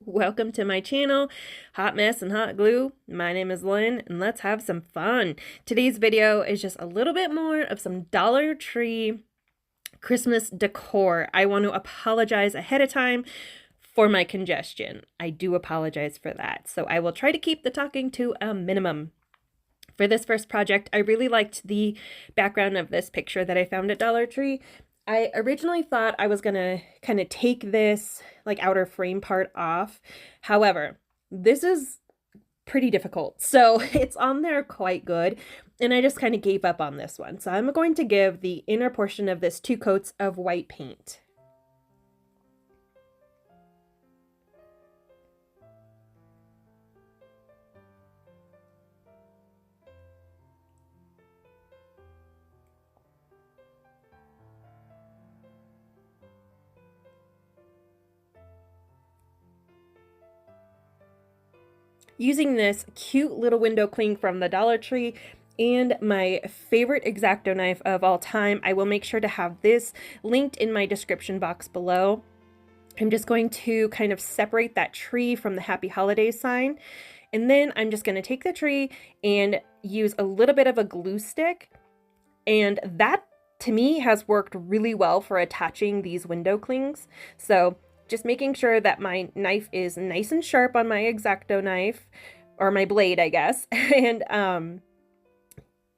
Welcome to my channel, Hot Mess and Hot Glue. My name is Lynn, and let's have some fun. Today's video is just a little bit more of some Dollar Tree Christmas decor. I want to apologize ahead of time for my congestion. I do apologize for that. So I will try to keep the talking to a minimum. For this first project, I really liked the background of this picture that I found at Dollar Tree. I originally thought I was gonna kind of take this like outer frame part off. However, this is pretty difficult. So it's on there quite good. And I just kind of gave up on this one. So I'm going to give the inner portion of this 2 coats of white paint. Using this cute little window cling from the Dollar Tree and my favorite X-Acto knife of all time. I will make sure to have this linked in my description box below. I'm just going to kind of separate that tree from the Happy Holidays sign. And then I'm just going to take the tree and use a little bit of a glue stick. And that, to me, has worked really well for attaching these window clings. So just making sure that my knife is nice and sharp on my X-Acto knife, or my blade, I guess, and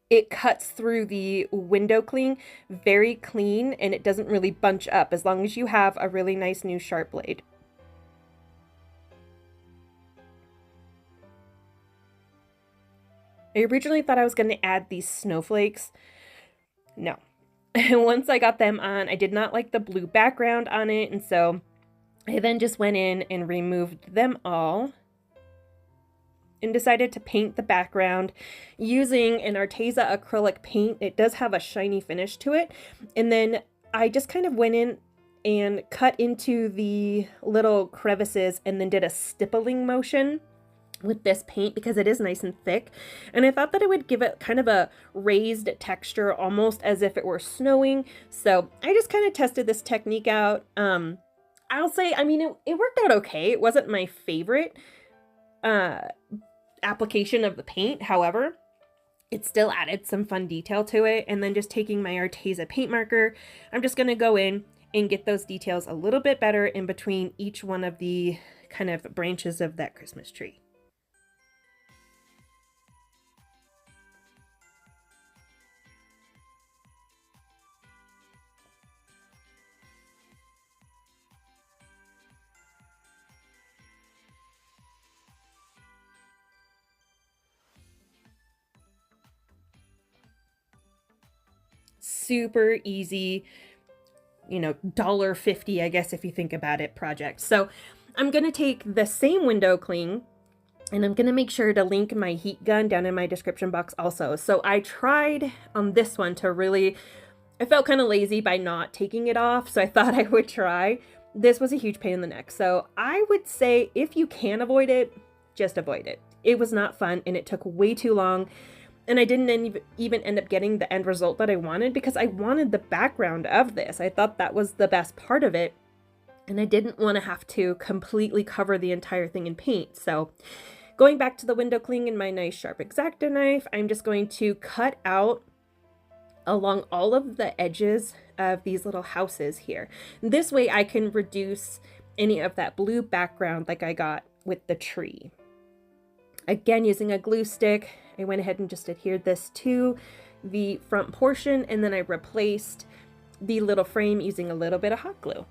it cuts through the window cling very clean, and it doesn't really bunch up as long as you have a really nice new sharp blade. I originally thought I was going to add these snowflakes. No. Once I got them on, I did not like the blue background on it, and so I then just went in and removed them all and decided to paint the background using an Arteza acrylic paint. It does have a shiny finish to it. And then I just kind of went in and cut into the little crevices and then did a stippling motion with this paint because it is nice and thick. And I thought that it would give it kind of a raised texture, almost as if it were snowing. So I just kind of tested this technique out. I'll say, I mean, it worked out okay. It wasn't my favorite application of the paint. However, it still added some fun detail to it. And then just taking my Arteza paint marker, I'm just going to go in and get those details a little bit better in between each one of the kind of branches of that Christmas tree. Super easy, you know, $1.50, I guess, if you think about it, project. So I'm going to take the same window cling and I'm going to make sure to link my heat gun down in my description box also. So I tried on this one to really, I felt kind of lazy by not taking it off. So I thought I would try. This was a huge pain in the neck. So I would say if you can avoid it, just avoid it. It was not fun and it took way too long. And I didn't even end up getting the end result that I wanted because I wanted the background of this. I thought that was the best part of it. And I didn't want to have to completely cover the entire thing in paint. So going back to the window cling and my nice sharp X-Acto knife, I'm just going to cut out along all of the edges of these little houses here. This way I can reduce any of that blue background like I got with the tree. Again, using a glue stick, I went ahead and just adhered this to the front portion, and then I replaced the little frame using a little bit of hot glue.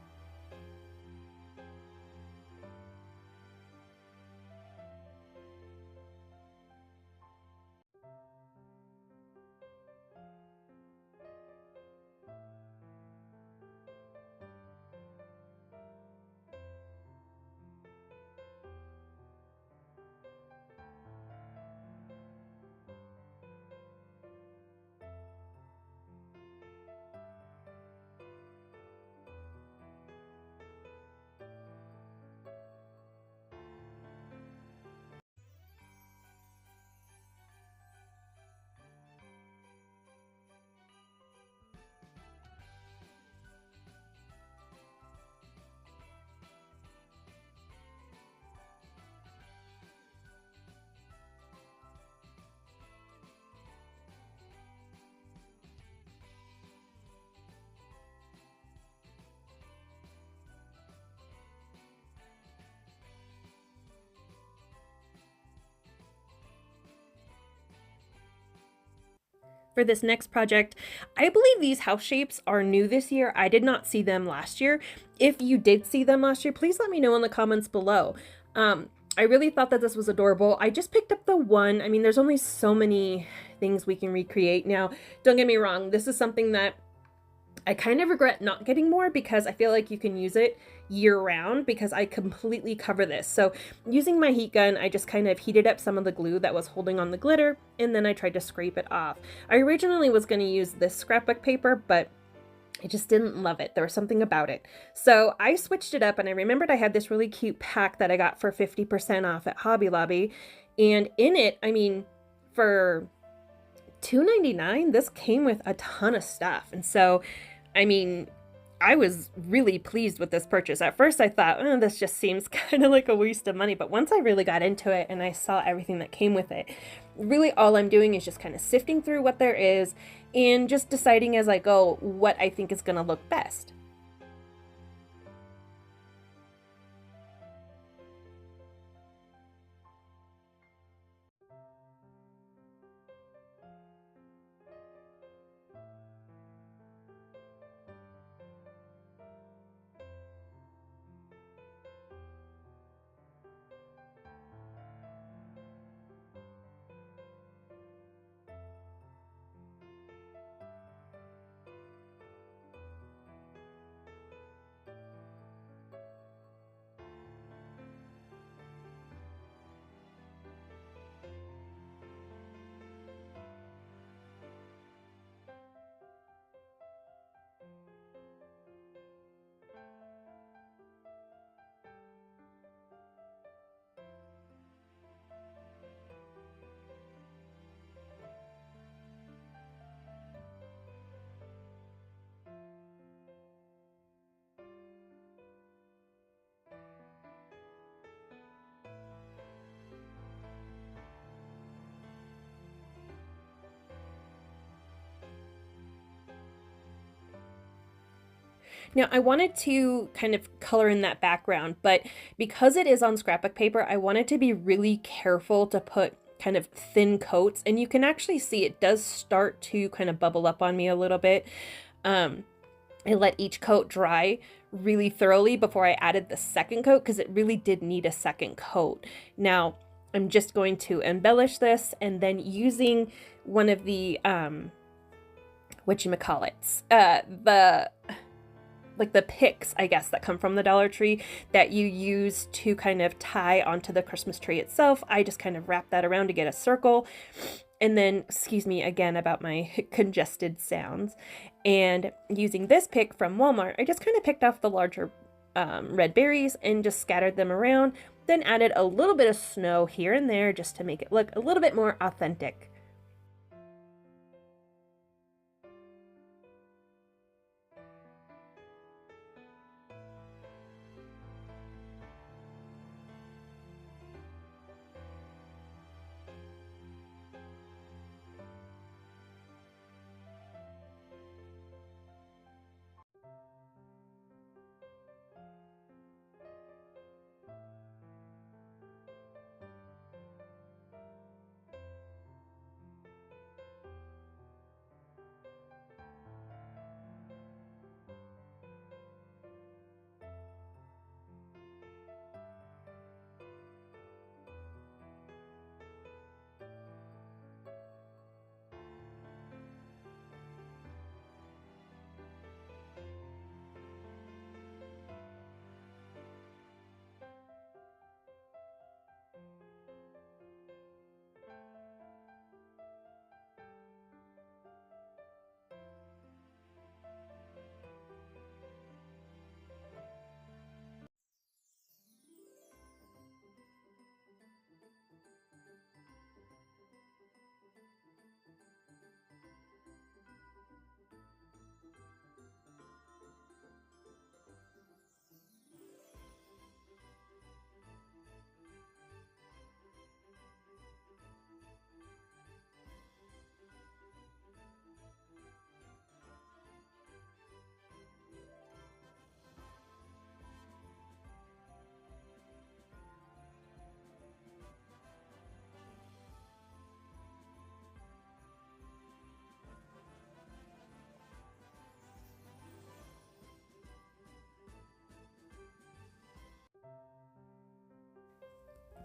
For this next project, I believe these house shapes are new this year. I did not see them last year. If you did see them last year, please let me know in the comments below. I really thought that this was adorable. I just picked up the one. I mean, there's only so many things we can recreate. Now, don't get me wrong, this is something that I kind of regret not getting more because I feel like you can use it year round because I completely cover this. So using my heat gun, I just kind of heated up some of the glue that was holding on the glitter, and then I tried to scrape it off. I originally was going to use this scrapbook paper, but I just didn't love it. There was something about it. So I switched it up, and I remembered I had this really cute pack that I got for 50% off at Hobby Lobby. And in it, I mean, for $2.99, this came with a ton of stuff. And so, I mean, I was really pleased with this purchase. At first I thought, oh, this just seems kind of like a waste of money. But once I really got into it and I saw everything that came with it, really all I'm doing is just kind of sifting through what there is and just deciding as I go what I think is going to look best. Now I wanted to kind of color in that background, but because it is on scrapbook paper, I wanted to be really careful to put kind of thin coats, and you can actually see it does start to kind of bubble up on me a little bit. I let each coat dry really thoroughly before I added the second coat because it really did need a second coat. Now I'm just going to embellish this, and then using one of the whatchamacallits, the picks, I guess, that come from the Dollar Tree that you use to kind of tie onto the Christmas tree itself. I just kind of wrap that around to get a circle. And then, excuse me again about my congested sounds. And using this pick from Walmart, I just kind of picked off the larger red berries and just scattered them around. Then added a little bit of snow here and there just to make it look a little bit more authentic.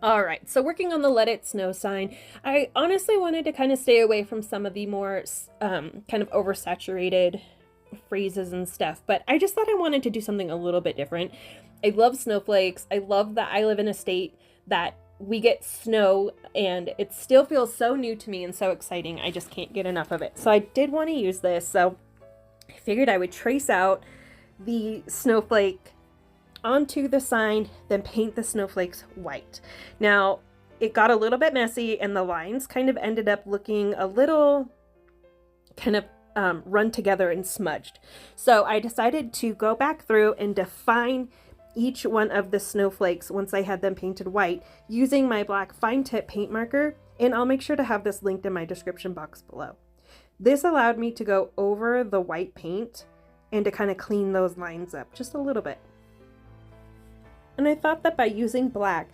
All right, so working on the Let It Snow sign, I honestly wanted to kind of stay away from some of the more kind of oversaturated phrases and stuff, but I just thought I wanted to do something a little bit different. I love snowflakes. I love that I live in a state that we get snow and it still feels so new to me and so exciting. I just can't get enough of it. So I did want to use this. So I figured I would trace out the snowflake onto the sign, then paint the snowflakes white. Now, it got a little bit messy and the lines kind of ended up looking a little kind of run together and smudged. So I decided to go back through and define each one of the snowflakes once I had them painted white using my black fine tip paint marker, and I'll make sure to have this linked in my description box below. This allowed me to go over the white paint and to kind of clean those lines up just a little bit. And I thought that by using black,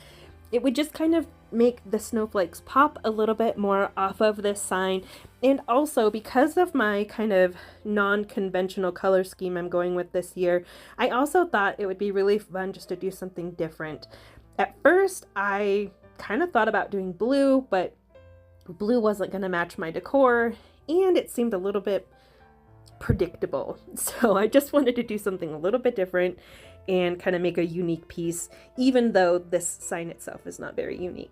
it would just kind of make the snowflakes pop a little bit more off of this sign. And also, because of my kind of non-conventional color scheme I'm going with this year, I also thought it would be really fun just to do something different. At first, I kind of thought about doing blue, but blue wasn't going to match my decor, and it seemed a little bit predictable. So I just wanted to do something a little bit different and kind of make a unique piece, even though this sign itself is not very unique.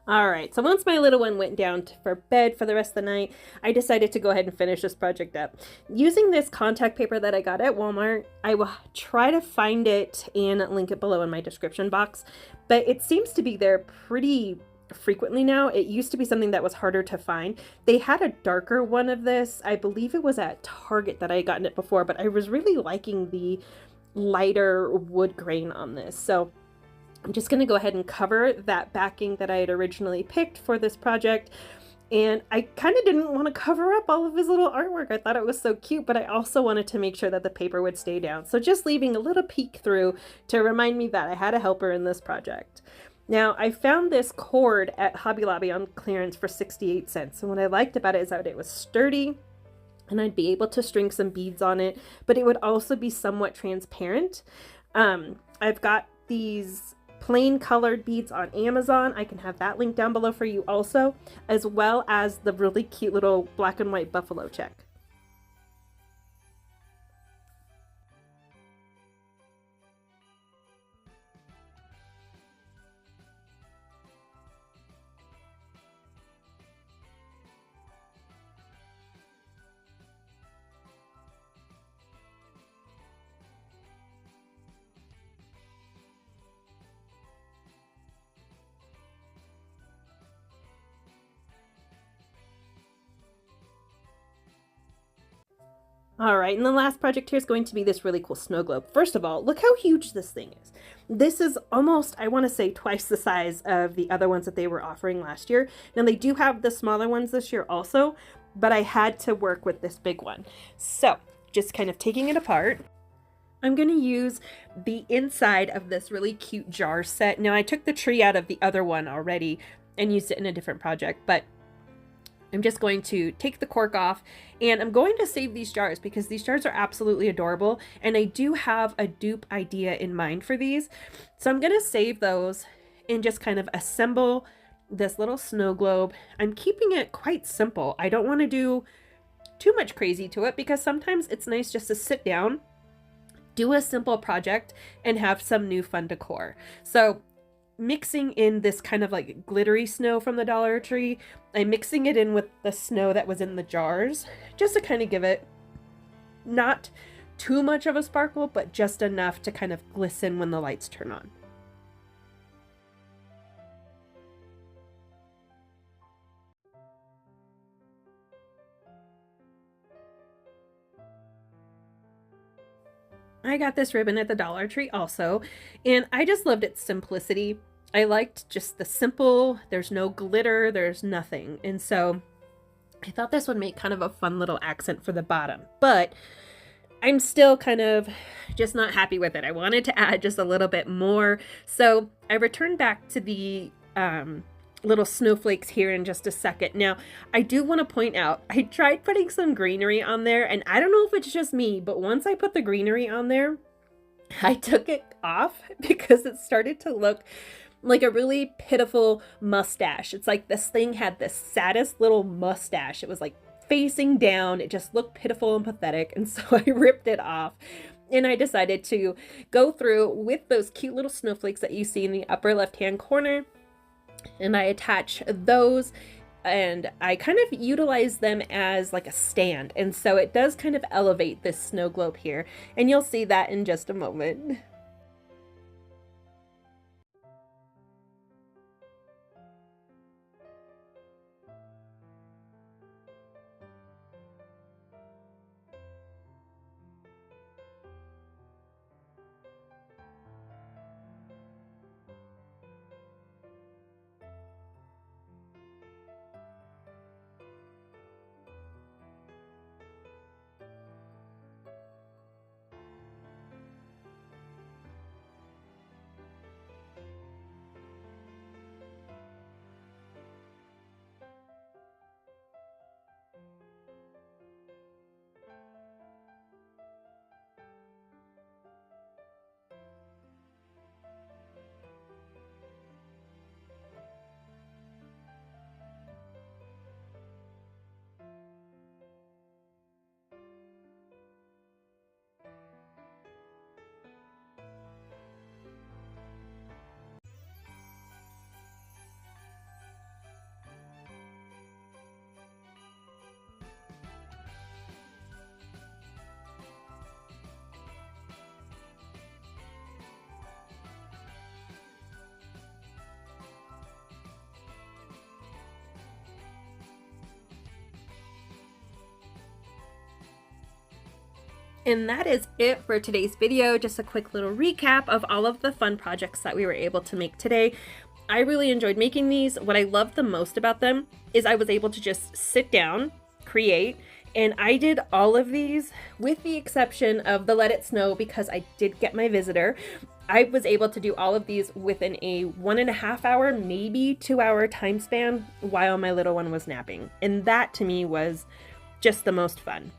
All right, so once my little one went down for bed for the rest of the night, I decided to go ahead and finish this project up. Using this contact paper that I got at Walmart, I will try to find it and link it below in my description box, but it seems to be there pretty frequently now. It used to be something that was harder to find. They had a darker one of this. I believe it was at Target that I had gotten it before, but I was really liking the lighter wood grain on this. So I'm just going to go ahead and cover that backing that I had originally picked for this project. And I kind of didn't want to cover up all of his little artwork. I thought it was so cute, but I also wanted to make sure that the paper would stay down. So just leaving a little peek through to remind me that I had a helper in this project. Now, I found this cord at Hobby Lobby on clearance for 68 cents. And what I liked about it is that it was sturdy and I'd be able to string some beads on it, but it would also be somewhat transparent. I've got these plain colored beads on Amazon. I can have that link down below for you also, as well as the really cute little black and white buffalo check. All right, and the last project here is going to be this really cool snow globe. First of all, look how huge this thing is. This is almost, I want to say, twice the size of the other ones that they were offering last year. Now, they do have the smaller ones this year also, but I had to work with this big one. So, just kind of taking it apart, I'm going to use the inside of this really cute jar set. Now, I took the tree out of the other one already and used it in a different project, but I'm just going to take the cork off, and I'm going to save these jars because these jars are absolutely adorable, and I do have a dupe idea in mind for these. So I'm going to save those and just kind of assemble this little snow globe. I'm keeping it quite simple. I don't want to do too much crazy to it because sometimes it's nice just to sit down, do a simple project, and have some new fun decor. So mixing in this kind of like glittery snow from the Dollar Tree, I'm mixing it in with the snow that was in the jars just to kind of give it not too much of a sparkle, but just enough to kind of glisten when the lights turn on. I got this ribbon at the Dollar Tree also, and I just loved its simplicity. I liked just the simple, there's no glitter, there's nothing. And so I thought this would make kind of a fun little accent for the bottom, but I'm still kind of just not happy with it. I wanted to add just a little bit more. So I returned back to the little snowflakes here in just a second. Now, I do want to point out, I tried putting some greenery on there, and I don't know if it's just me, but once I put the greenery on there, I took it off because it started to look like a really pitiful mustache. It's like this thing had the saddest little mustache. It was like facing down. It just looked pitiful and pathetic. And so I ripped it off. And I decided to go through with those cute little snowflakes that you see in the upper left-hand corner. And I attach those, and I kind of utilize them as like a stand. And so it does kind of elevate this snow globe here. And you'll see that in just a moment. And that is it for today's video. Just a quick little recap of all of the fun projects that we were able to make today. I really enjoyed making these. What I loved the most about them is I was able to just sit down, create, and I did all of these with the exception of the Let It Snow because I did get my visitor. I was able to do all of these within a 1.5 hour, maybe 2 hour time span while my little one was napping. And that to me was just the most fun.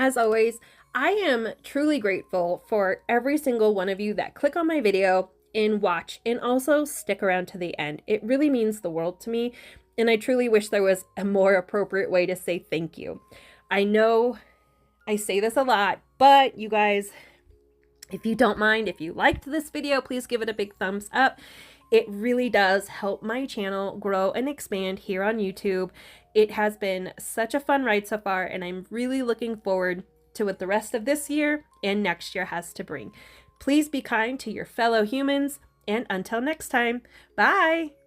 As always, I am truly grateful for every single one of you that click on my video and watch and also stick around to the end. It really means the world to me, and I truly wish there was a more appropriate way to say thank you. I know I say this a lot, but you guys, if you don't mind, if you liked this video, please give it a big thumbs up. It really does help my channel grow and expand here on YouTube. It has been such a fun ride so far, and I'm really looking forward to what the rest of this year and next year has to bring. Please be kind to your fellow humans, and until next time, bye!